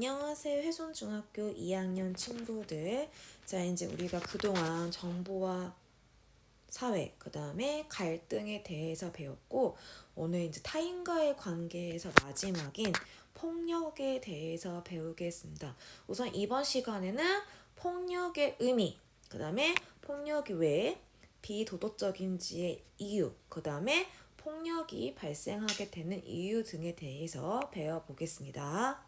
안녕하세요. 훼손중학교 2학년 친구들. 자, 이제 우리가 그동안 정보와 사회, 그 다음에 갈등에 대해서 배웠고, 오늘 이제 타인과의 관계에서 마지막인 폭력에 대해서 배우겠습니다. 우선 이번 시간에는 폭력의 의미, 그 다음에 폭력이 왜 비도덕적인지의 이유, 그 다음에 폭력이 발생하게 되는 이유 등에 대해서 배워보겠습니다.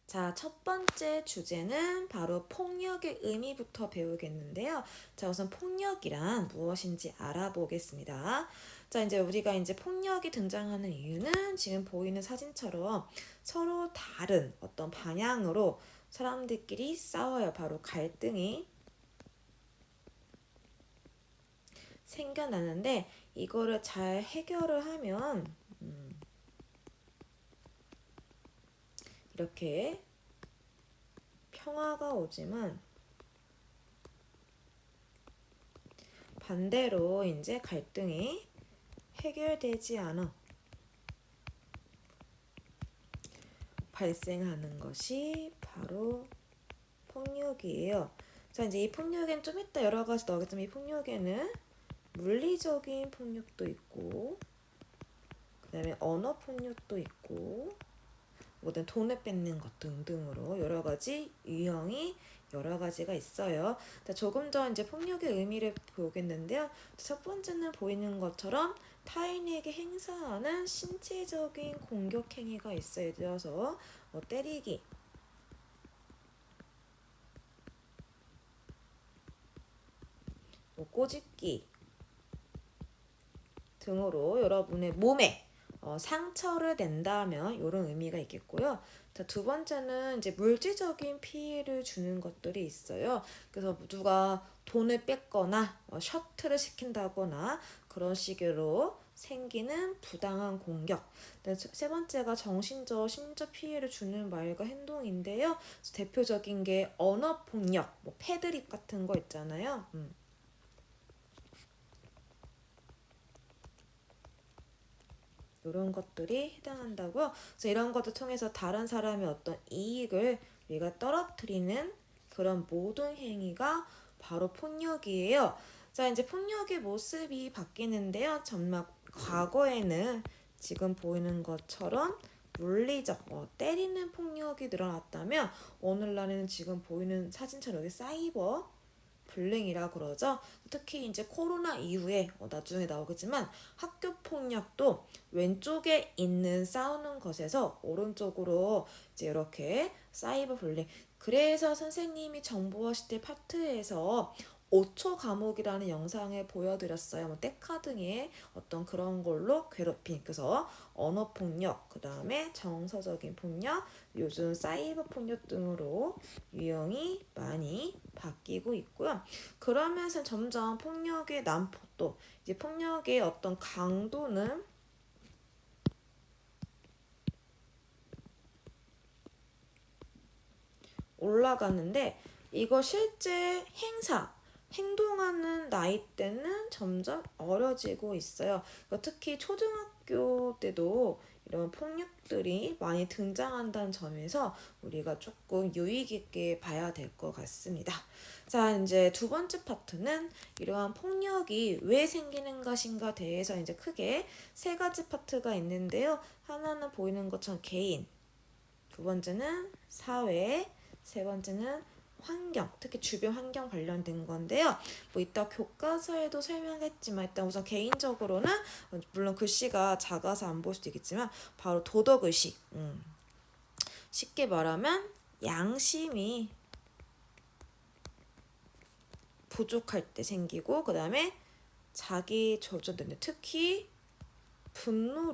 자, 첫 번째 주제는 바로 폭력의 의미부터 배우겠는데요. 자, 우선 폭력이란 무엇인지 알아보겠습니다. 자, 이제 우리가 이제 폭력이 등장하는 이유는 지금 보이는 사진처럼 서로 다른 어떤 방향으로 사람들끼리 싸워요. 바로 갈등이 생겨나는데 이거를 잘 해결을 하면 이렇게 평화가 오지만 반대로 이제 갈등이 해결되지 않아 발생하는 것이 바로 폭력이에요. 자, 이제 이 폭력에는 좀 이따 여러 가지 나오겠지만 이 폭력에는 물리적인 폭력도 있고 그 다음에 언어 폭력도 있고 뭐든 돈을 뺏는 것 등등으로 여러 가지 유형이 여러 가지가 있어요. 자, 조금 더 이제 폭력의 의미를 보겠는데요. 첫 번째는 보이는 것처럼 타인에게 행사하는 신체적인 공격 행위가 있어요. 예를 들어서 때리기, 꼬집기 등으로 여러분의 몸에 상처를 낸다면 이런 의미가 있겠고요. 자, 두 번째는 이제 물질적인 피해를 주는 것들이 있어요. 그래서 누가 돈을 뺏거나 셔틀을 시킨다거나 그런 식으로 생기는 부당한 공격. 세 번째가 정신적, 심리적 피해를 주는 말과 행동인데요. 대표적인 게 언어 폭력, 뭐 패드립 같은 거 있잖아요. 이런 것들이 해당한다고요. 그래서 이런 것을 통해서 다른 사람의 어떤 이익을 우리가 떨어뜨리는 그런 모든 행위가 바로 폭력이에요. 자, 이제 폭력의 모습이 바뀌는데요. 정말 과거에는 지금 보이는 것처럼 물리적, 때리는 폭력이 늘어났다면 오늘날에는 지금 보이는 사진처럼 여기 사이버 불링이라 그러죠. 특히 이제 코로나 이후에 나중에 나오겠지만 학교 폭력도 왼쪽에 있는 싸우는 것에서 오른쪽으로 이제 이렇게 사이버 불링. 그래서 선생님이 정보화시대 파트에서 5초 감옥이라는 영상을 보여드렸어요. 뭐 떼카 등의 어떤 그런 걸로 괴롭힘. 그래서 언어폭력, 그 다음에 정서적인 폭력, 요즘 사이버 폭력 등으로 유형이 많이 바뀌고 있고요. 그러면서 점점 폭력의 난폭도, 이제 폭력의 어떤 강도는 올라가는데 이거 실제 행동하는 나이대는 점점 어려지고 있어요. 특히 초등학교 때도 이런 폭력들이 많이 등장한다는 점에서 우리가 조금 유의 깊게 봐야 될 것 같습니다. 자, 이제 두 번째 파트는 이러한 폭력이 왜 생기는 것인가 대해서 이제 크게 세 가지 파트가 있는데요. 하나는 보이는 것처럼 개인, 두 번째는 사회, 세 번째는 환경, 특히 주변 환경 관련된 건데요. 뭐 이따 교과서에도 설명했지만 일단 우선 개인적으로는 물론 글씨가 작아서 안 볼 수도 있겠지만 바로 도덕의식. 쉽게 말하면 양심이 부족할 때 생기고 그 다음에 자기 조절되는 특히 분노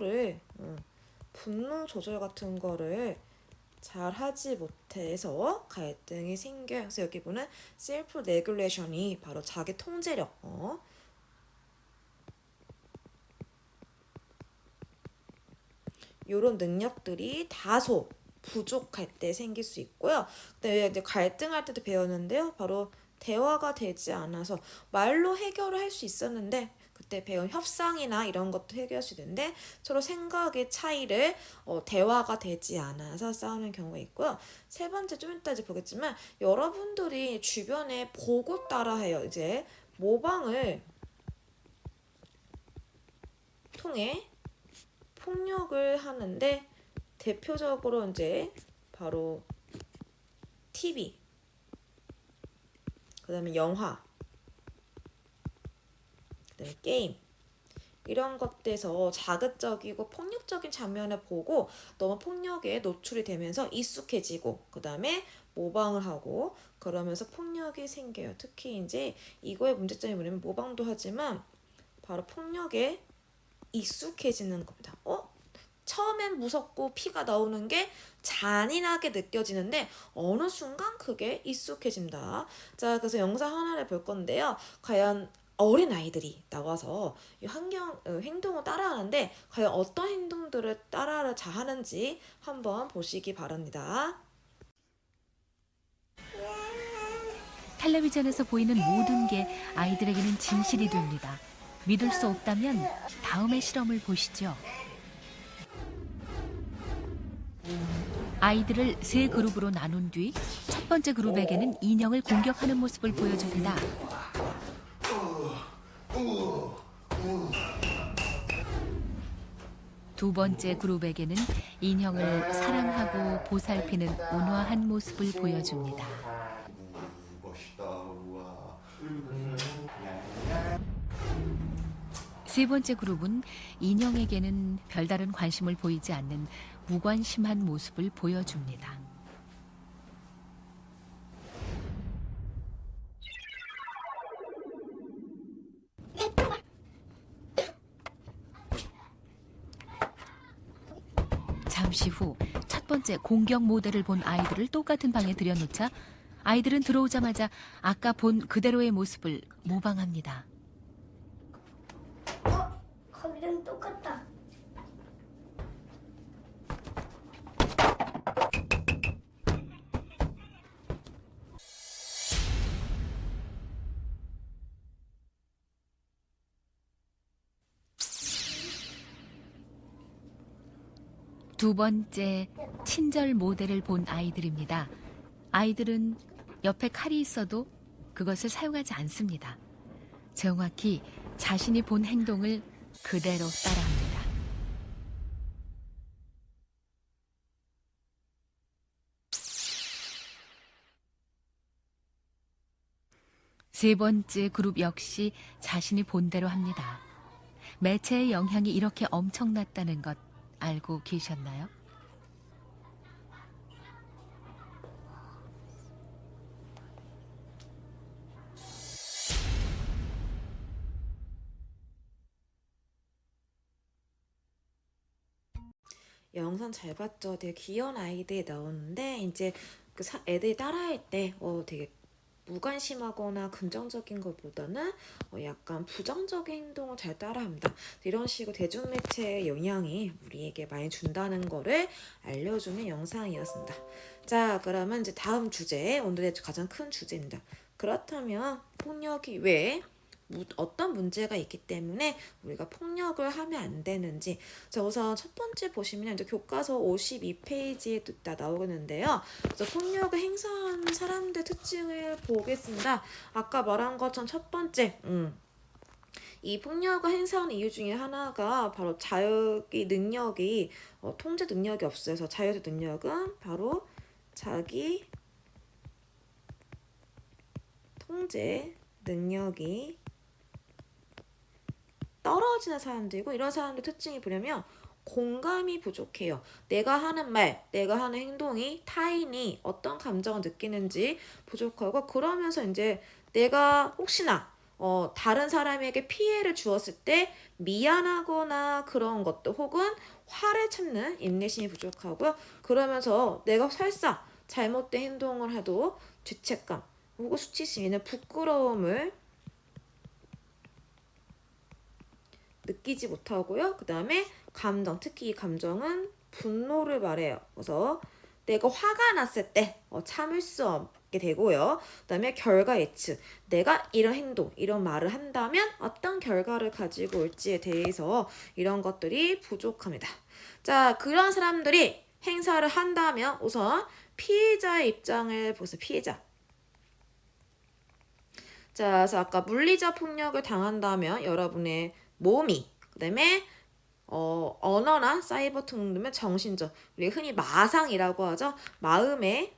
조절 같은 거를 잘 하지 못해서 갈등이 생겨요. 그래서 여기 보는 셀프 레귤레이션이 바로 자기 통제력, 이런 능력들이 다소 부족할 때 생길 수 있고요. 근데 이제 갈등할 때도 배웠는데요. 바로 대화가 되지 않아서 말로 해결을 할 수 있었는데 때 배운 협상이나 이런 것도 해결할 수 있는데 서로 생각의 차이를 대화가 되지 않아서 싸우는 경우가 있고요. 세 번째 좀 이따 이제 보겠지만 여러분들이 주변에 보고 따라해요. 이제 모방을 통해 폭력을 하는데 대표적으로 이제 바로 TV, 그 다음에 영화, 그 다음에 게임 이런 것들에서 자극적이고 폭력적인 장면을 보고 너무 폭력에 노출이 되면서 익숙해지고 그 다음에 모방을 하고 그러면서 폭력이 생겨요. 특히 이제 이거의 문제점이 뭐냐면 모방도 하지만 바로 폭력에 익숙해지는 겁니다. 처음엔 무섭고 피가 나오는 게 잔인하게 느껴지는데 어느 순간 그게 익숙해진다. 자, 그래서 영상 하나를 볼 건데요. 과연 어린 아이들이 나와서 이 행동을 따라하는데 과연 어떤 행동들을 따라를 잘 하는지 한번 보시기 바랍니다. 텔레비전에서 보이는 모든 게 아이들에게는 진실이 됩니다. 믿을 수 없다면 다음의 실험을 보시죠. 아이들을 세 그룹으로 나눈 뒤 첫 번째 그룹에게는 인형을 공격하는 모습을 보여줍니다. 두 번째 그룹에게는 인형을 사랑하고 보살피는 온화한 모습을 보여줍니다. 세 번째 그룹은 인형에게는 별다른 관심을 보이지 않는 무관심한 모습을 보여줍니다. 잠시 후 첫 번째 공격 모델을 본 아이들을 똑같은 방에 들여놓자 아이들은 들어오자마자 아까 본 그대로의 모습을 모방합니다. 거기랑 똑같다. 두 번째 친절 모델을 본 아이들입니다. 아이들은 옆에 칼이 있어도 그것을 사용하지 않습니다. 정확히 자신이 본 행동을 그대로 따라합니다. 세 번째 그룹 역시 자신이 본 대로 합니다. 매체의 영향이 이렇게 엄청났다는 것 알고 계셨나요? 영상 잘 봤죠? 되게 귀여운 아이들이 나오는데 이제 애들이 따라할 때 되게 무관심하거나 긍정적인 것보다는 약간 부정적인 행동을 잘 따라합니다. 이런 식으로 대중매체의 영향이 우리에게 많이 준다는 거를 알려주는 영상이었습니다. 자, 그러면 이제 다음 주제, 오늘의 가장 큰 주제입니다. 그렇다면 폭력이 왜 어떤 문제가 있기 때문에 우리가 폭력을 하면 안 되는지. 자, 우선 첫 번째 보시면 이제 교과서 52페이지에 다 나오겠는데요. 그래서 폭력을 행사하는 사람들 특징을 보겠습니다. 아까 말한 것처럼 첫 번째, 이 폭력을 행사하는 이유 중에 하나가 바로 자유의 능력이 통제 능력이 없어요. 그래서 자유의 능력은 바로 자기 통제 능력이 떨어지는 사람들이고, 이런 사람들 특징이 뭐냐면 공감이 부족해요. 내가 하는 말, 내가 하는 행동이 타인이 어떤 감정을 느끼는지 부족하고, 그러면서 이제 내가 혹시나 다른 사람에게 피해를 주었을 때 미안하거나 그런 것도, 혹은 화를 참는 인내심이 부족하고요. 그러면서 내가 설사 잘못된 행동을 해도 죄책감 혹은 수치심이나 부끄러움을 느끼지 못하고요. 그 다음에 감정, 특히 이 감정은 분노를 말해요. 그래서 내가 화가 났을 때 참을 수 게 되고요. 그다음에 결과 예측. 내가 이런 행동, 이런 말을 한다면 어떤 결과를 가지고 올지에 대해서 이런 것들이 부족합니다. 자, 그런 사람들이 행사를 한다면 우선 피해자의 입장을 보세요. 피해자. 자, 그래서 아까 물리적 폭력을 당한다면 여러분의 몸이, 그다음에 언어나 사이버 등등은 정신적, 우리가 흔히 마상이라고 하죠. 마음의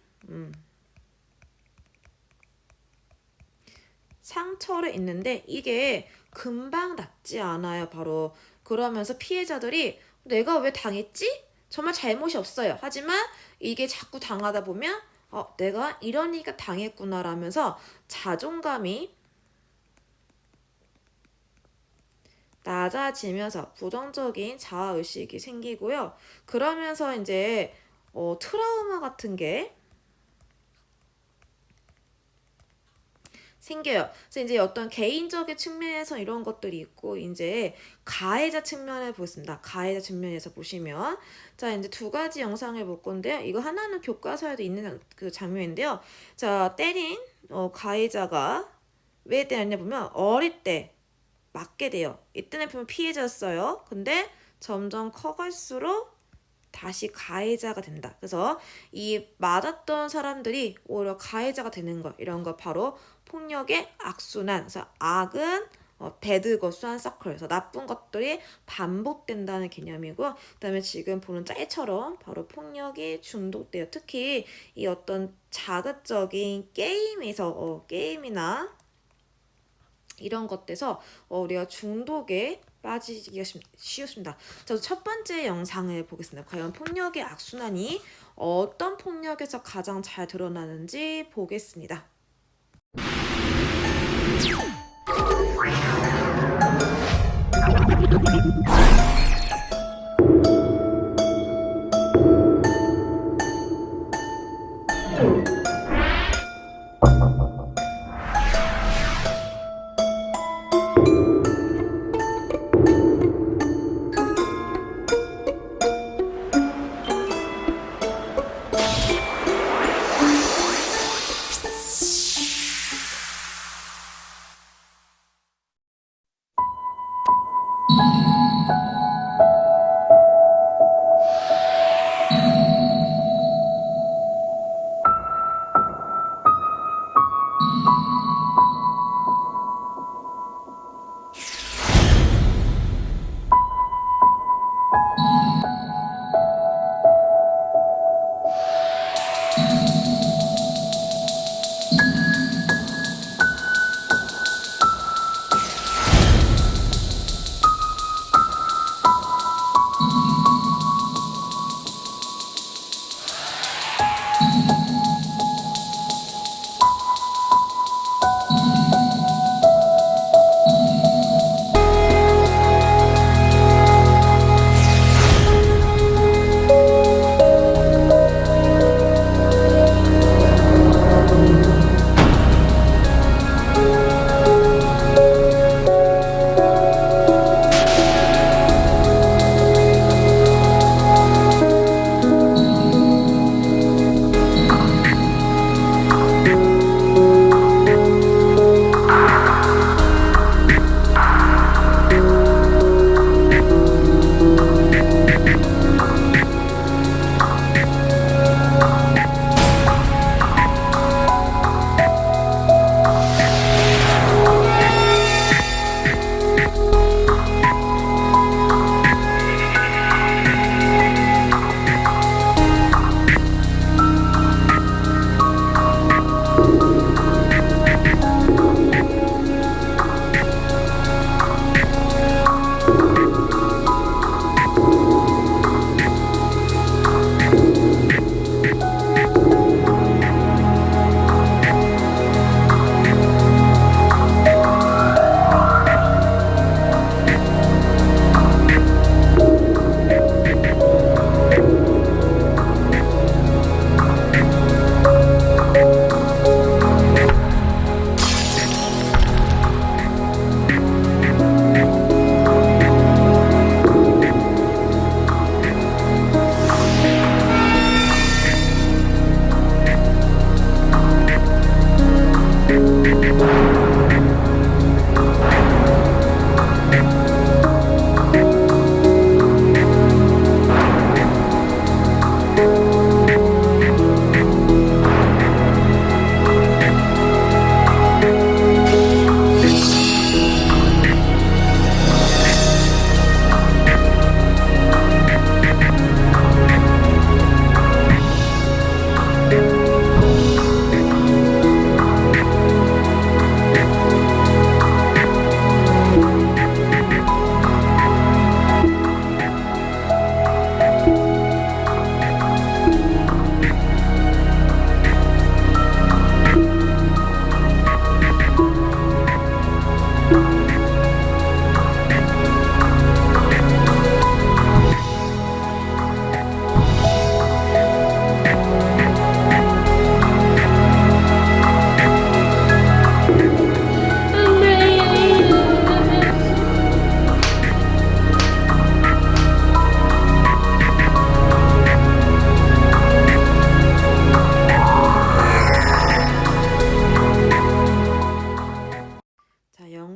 상처를 입는데 이게 금방 낫지 않아요. 바로 그러면서 피해자들이 내가 왜 당했지? 정말 잘못이 없어요. 하지만 이게 자꾸 당하다 보면 내가 이러니까 당했구나 라면서 자존감이 낮아지면서 부정적인 자아의식이 생기고요. 그러면서 이제 트라우마 같은 게 생겨요. 그래서 이제 어떤 개인적인 측면에서 이런 것들이 있고 이제 가해자 측면을 보겠습니다. 가해자 측면에서 보시면 자 이제 두 가지 영상을 볼 건데요. 이거 하나는 교과서에도 있는 그 장면인데요. 자 때린 가해자가 왜 때렸냐 보면 어릴 때 맞게 돼요. 이때는 보면 피해자였어요. 근데 점점 커갈수록 다시 가해자가 된다. 그래서 이 맞았던 사람들이 오히려 가해자가 되는 거 이런 거 바로 폭력의 악순환. 그래서 악은 배드고 수한 서클. 그래서 나쁜 것들이 반복된다는 개념이고요. 그다음에 지금 보는 짤처럼 바로 폭력이 중독돼요. 특히 이 어떤 자극적인 게임에서 게임이나 이런 것에서 우리가 중독에 빠지기가 쉬웠습니다. 자, 첫 번째 영상을 보겠습니다. 과연 폭력의 악순환이 어떤 폭력에서 가장 잘 드러나는지 보겠습니다.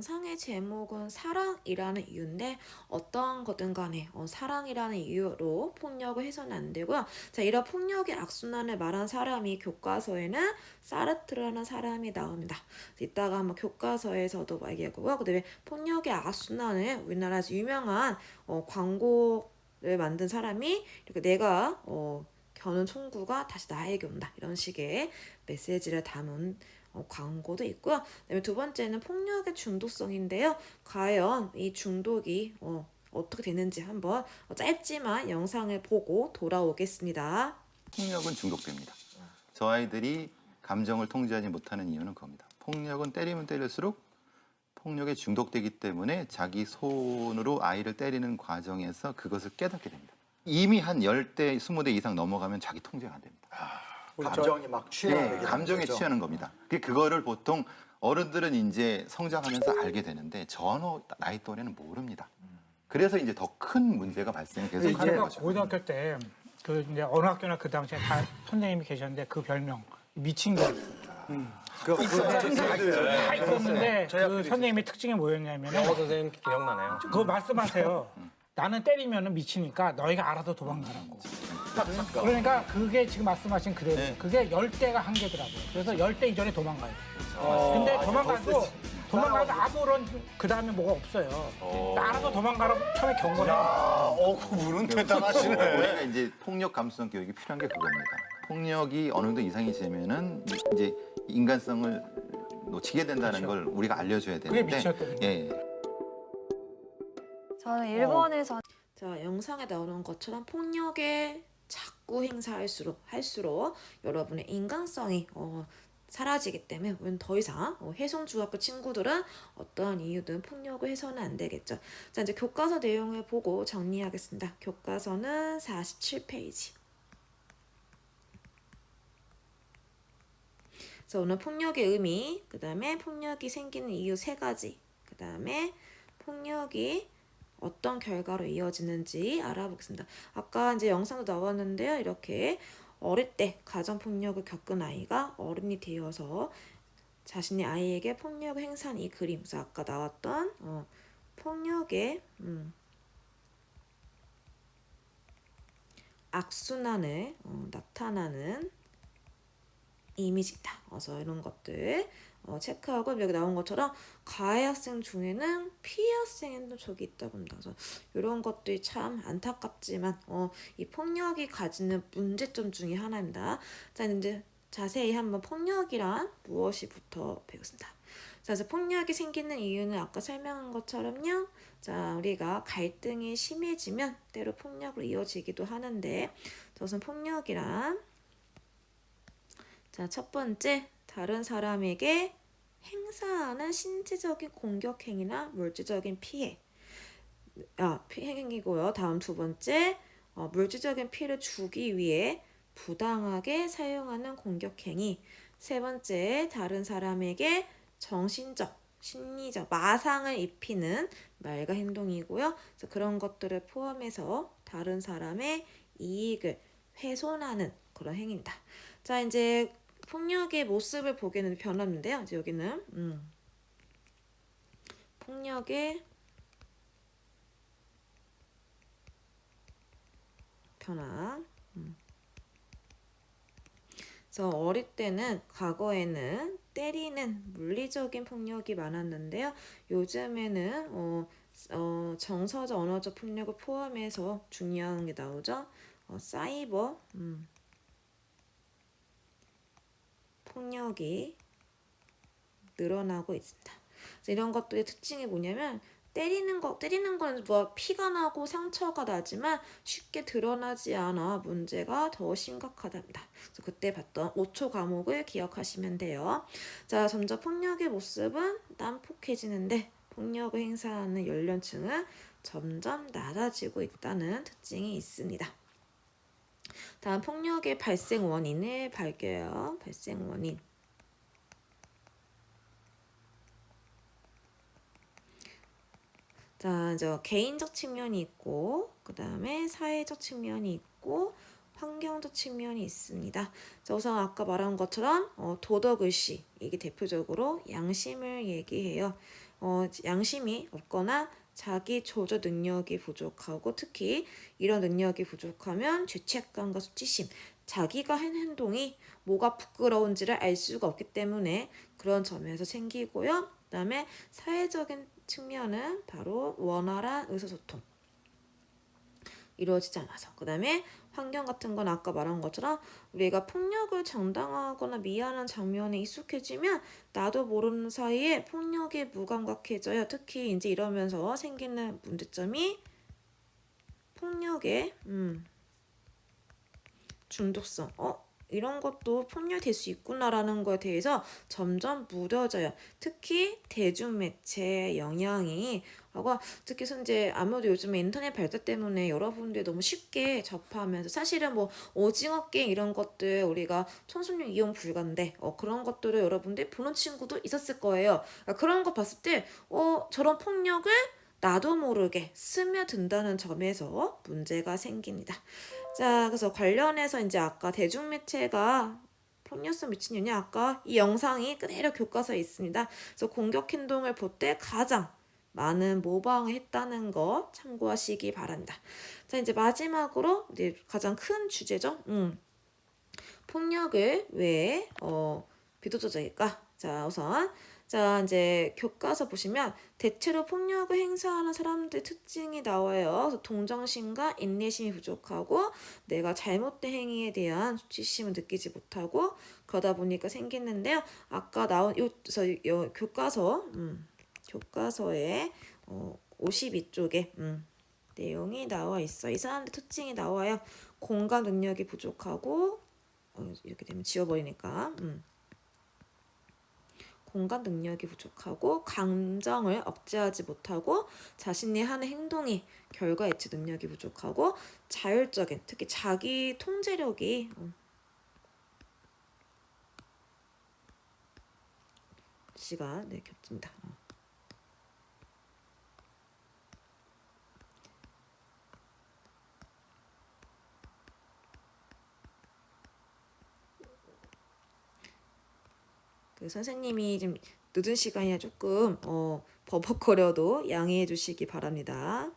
영상의 제목은 사랑이라는 이유인데 어떤 거든 간에 사랑이라는 이유로 폭력을 해서는 안 되고요. 자, 이런 폭력의 악순환을 말한 사람이 교과서에는 사르트르라는 사람이 나옵니다. 이따가 한번 교과서에서도 얘기하고요. 그다음에 폭력의 악순환을 우리나라에서 유명한 광고를 만든 사람이 이렇게 내가 겨눈 총구가 다시 나에게 온다 이런 식의 메시지를 담은 광고도 있고요. 그다음에 두 번째는 폭력의 중독성인데요. 과연 이 중독이 어떻게 되는지 한번 짧지만 영상을 보고 돌아오겠습니다. 폭력은 중독됩니다. 저 아이들이 감정을 통제하지 못하는 이유는 그겁니다. 폭력은 때리면 때릴수록 폭력에 중독되기 때문에 자기 손으로 아이를 때리는 과정에서 그것을 깨닫게 됩니다. 이미 한 10대, 20대 이상 넘어가면 자기 통제가 안 됩니다. 감정이 막 취하는 네, 감정에 취하는 겁니다. 그거를 보통 어른들은 이제 성장하면서 알게 되는데 저 나이 또래는 모릅니다. 그래서 이제 더 큰 문제가 발생이 계속 하는 제가 거죠. 고등학교 때 그 이제 어느 학교나 그 당시에 다 선생님이 계셨는데 그 별명 미친 개. 다 있었는데 그 선생님의 특징이 뭐였냐면 영어 선생님 기억나네요. 그거 말씀하세요. 나는 때리면 미치니까 너희가 알아서 도망가라고. 그러니까 그게 지금 말씀하신 그대로 그게 10대가 한계더라고요. 그래서 10대 이전에 도망가요. 근데 도망가도 아무런 그 다음에 뭐가 없어요. 알아서 도망가라고 처음에 경고해요. 그분은 대단하시네. 우리가 이제 폭력 감수성 교육이 필요한 게 그겁니다. 폭력이 어느 정도 이상이 되면은 이제 인간성을 놓치게 된다는 그렇죠. 걸 우리가 알려줘야 그게 되는데. 미쳤거든요. 예. 저는 일본에서 자, 영상에 나오는 것처럼 폭력에 자꾸 행사할수록 여러분의 인간성이 사라지기 때문에 우리는 더 이상 혜성중학교 친구들은 어떠한 이유든 폭력을 해서는 안 되겠죠. 자, 이제 교과서 내용을 보고 정리하겠습니다. 교과서는 47페이지. 그래서 오늘 폭력의 의미, 그 다음에 폭력이 생기는 이유 3가지, 그 다음에 폭력이 어떤 결과로 이어지는지 알아보겠습니다. 아까 이제 영상도 나왔는데요. 이렇게 어릴 때 가정폭력을 겪은 아이가 어른이 되어서 자신의 아이에게 폭력을 행사한 이 그림. 그래서 아까 나왔던 폭력의 악순환을 나타나는 이미지다. 그래서 이런 것들 체크하고 여기 나온 것처럼 가해 학생 중에는 피해 학생도 저기 있다고 합니다. 그래서 이런 것들이 참 안타깝지만 이 폭력이 가지는 문제점 중에 하나입니다. 자, 이제 자세히 한번 폭력이란 무엇이부터 배우겠습니다. 자, 그래서 폭력이 생기는 이유는 아까 설명한 것처럼요. 자, 우리가 갈등이 심해지면 때로 폭력으로 이어지기도 하는데 우선 폭력이란 자, 첫 번째, 다른 사람에게 행사하는 신체적인 공격 행위나 물질적인 피해. 행위고요. 다음 두 번째, 물질적인 피해를 주기 위해 부당하게 사용하는 공격 행위. 세 번째, 다른 사람에게 정신적, 심리적 마상을 입히는 말과 행동이고요. 그래서 그런 것들을 포함해서 다른 사람의 이익을 훼손하는 그런 행위입니다. 자, 이제 폭력의 모습을 보게는 변화인데요. 이제 여기는 폭력의 변화. 그래서 어릴 때는 과거에는 때리는 물리적인 폭력이 많았는데요. 요즘에는 정서적, 언어적 폭력을 포함해서 중요한 게 나오죠. 사이버 폭력이 늘어나고 있습니다. 그래서 이런 것들의 특징이 뭐냐면 때리는 건 뭐 피가 나고 상처가 나지만 쉽게 드러나지 않아 문제가 더 심각하답니다. 그래서 그때 봤던 5초 과목을 기억하시면 돼요. 자, 점점 폭력의 모습은 난폭해지는데 폭력을 행사하는 연령층은 점점 낮아지고 있다는 특징이 있습니다. 다음 폭력의 발생 원인을 밝혀요. 발생 원인. 자, 이제 개인적 측면이 있고, 그 다음에 사회적 측면이 있고, 환경적 측면이 있습니다. 자, 우선 아까 말한 것처럼 도덕의식, 이게 대표적으로 양심을 얘기해요. 양심이 없거나 자기 조절 능력이 부족하고 특히 이런 능력이 부족하면 죄책감과 수치심, 자기가 한 행동이 뭐가 부끄러운지를 알 수가 없기 때문에 그런 점에서 생기고요. 그다음에 사회적인 측면은 바로 원활한 의사소통 이루어지지 않아서 그 다음에 환경 같은 건 아까 말한 것처럼 우리가 폭력을 정당화하거나 미안한 장면에 익숙해지면 나도 모르는 사이에 폭력에 무감각해져요. 특히 이제 이러면서 생기는 문제점이 폭력의 중독성. 이런 것도 폭력될 수 있구나라는 거에 대해서 점점 무뎌져요. 특히 대중매체의 영향이 특히 이제 아무래도 요즘에 인터넷 발달 때문에 여러분들이 너무 쉽게 접하면서 사실은 뭐 오징어 게임 이런 것들 우리가 청소년 이용 불가인데 그런 것들을 여러분들이 보는 친구도 있었을 거예요. 그러니까 그런 거 봤을 때 저런 폭력을 나도 모르게 스며든다는 점에서 문제가 생깁니다. 자, 그래서 관련해서 이제 아까 대중매체가 폭력성 미친 년이 아까 이 영상이 그대로 교과서에 있습니다. 그래서 공격 행동을 볼 때 가장 많은 모방을 했다는 거 참고하시기 바랍니다. 자, 이제 마지막으로 이제 가장 큰 주제죠. 폭력을 왜 비도덕적일까? 자, 우선 이제 교과서 보시면 대체로 폭력을 행사하는 사람들의 특징이 나와요. 그래서 동정심과 인내심이 부족하고 내가 잘못된 행위에 대한 수치심을 느끼지 못하고 그러다 보니까 생기는데요. 아까 나온 교과서에 52쪽에 내용이 나와 있어. 이 사람들 특징이 나와요. 공감 능력이 부족하고 이렇게 되면 지워버리니까 공감 능력이 부족하고 감정을 억제하지 못하고 자신이 하는 행동이 결과 예측 능력이 부족하고 자율적인 특히 자기 통제력이 시가 겹칩니다. 그 선생님이 좀 늦은 시간이라 조금 버벅거려도 양해해 주시기 바랍니다.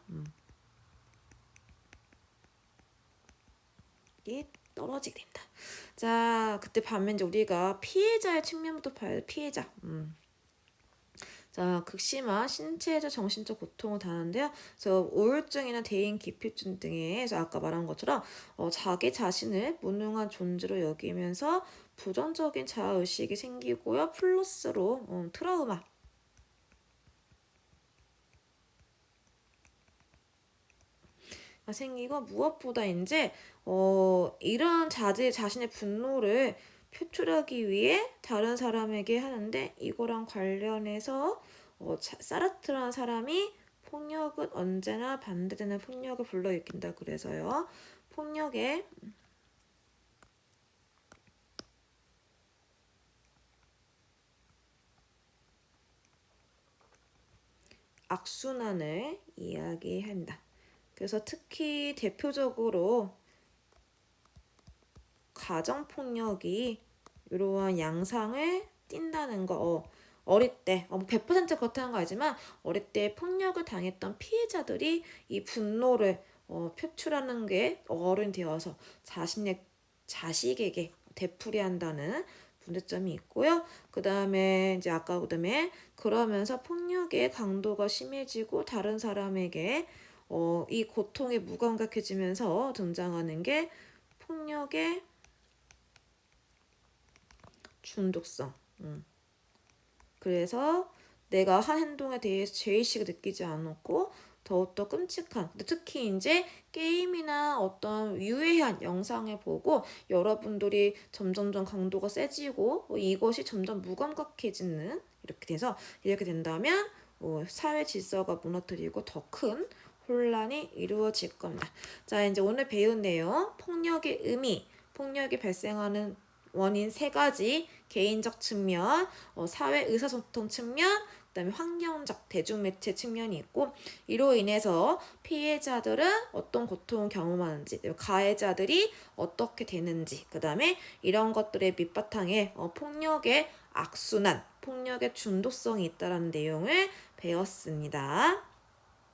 이게 떨어지게 됩니다. 자, 그때 반면 이제 우리가 피해자의 측면부터 봐야 돼. 피해자. 자, 극심한 신체적 정신적 고통을 당하는데요. 그래서 우울증이나 대인 기피증 등에서 아까 말한 것처럼 자기 자신을 무능한 존재로 여기면서 부정적인 자아의식이 생기고요. 플러스로 트라우마. 생기고 무엇보다 이제 이런 자신의 분노를 표출하기 위해 다른 사람에게 하는데 이거랑 관련해서 사르트라는 사람이 폭력은 언제나 반대되는 폭력을 불러일으킨다 그래서요. 폭력의 악순환을 이야기한다. 그래서 특히 대표적으로 가정폭력이 이러한 양상을 띈다는 거. 어릴 때 100% 그렇다는 거 알지만 어릴 때 폭력을 당했던 피해자들이 이 분노를 표출하는 게 어른이 되어서 자신의 자식에게 되풀이한다는 문제점이 있고요. 그 다음에 그러면서 폭력의 강도가 심해지고 다른 사람에게 이 고통이 무감각해지면서 등장하는 게 폭력의 중독성. 그래서 내가 한 행동에 대해서 죄의식을 느끼지 않았고 더욱더 끔찍한, 근데 특히 이제 게임이나 어떤 유해한 영상을 보고 여러분들이 점점점 강도가 세지고 이것이 점점 무감각해지는 이렇게 된다면 사회 질서가 무너뜨리고 더 큰 혼란이 이루어질 겁니다. 자, 이제 오늘 배운 내용 폭력의 의미, 폭력이 발생하는 원인 3가지, 개인적 측면, 사회 의사소통 측면, 그다음에 환경적 대중매체 측면이 있고 이로 인해서 피해자들은 어떤 고통을 경험하는지 가해자들이 어떻게 되는지 그다음에 이런 것들의 밑바탕에 폭력의 악순환, 폭력의 중독성이 있다는 내용을 배웠습니다.